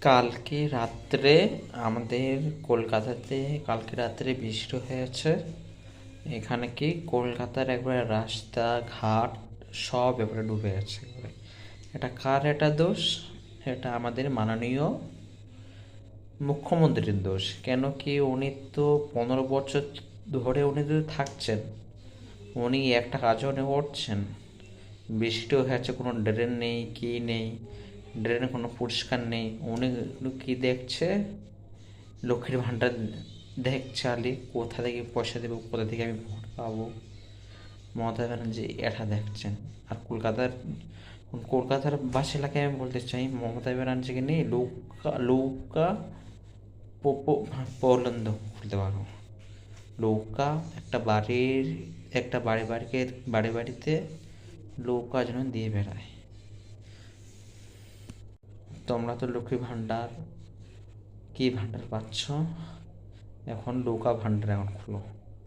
কালকে রাত্রে আমাদের কলকাতাতে কালকে রাত্রে বৃষ্টি হয়েছে। এখানে কি কলকাতার একবারে রাস্তা ঘাট সব এবারে ডুবে গেছে একবারে। এটা কার এটা দোষ? এটা আমাদের মাননীয় মুখ্যমন্ত্রীর দোষ। কেন কি উনি তো 15 বছর ধরে উনি তো থাকছেন, উনি একটা কাজও উনি করছেন। বৃষ্টিও হয়েছে, কোনো ড্রেন নেই, কি নেই, ড্রেনে কোনো পরিষ্কার নেই। উনি কি দেখছে? লক্ষ্মীর ভাণ্ডার দেখছে আলি, কোথা থেকে পয়সা দেবো, কোথা থেকে আমি ভোট পাবো। মমতা ব্যানার্জি এটা দেখছেন। আর কলকাতার বাস এলাকায় আমি বলতে চাই, মমতা ব্যানার্জিকে নিয়ে লৌকা লৌকা প্রবন্ধ খুলতে পারো। নৌকা একটা বাড়িতে নৌকা যেন দিয়ে বেড়ায়। তোমরা তো লক্ষ্মী ভাণ্ডার কি ভাণ্ডার পাচ্ছ, এখন নৌকা ভাণ্ডার এখন খুলো।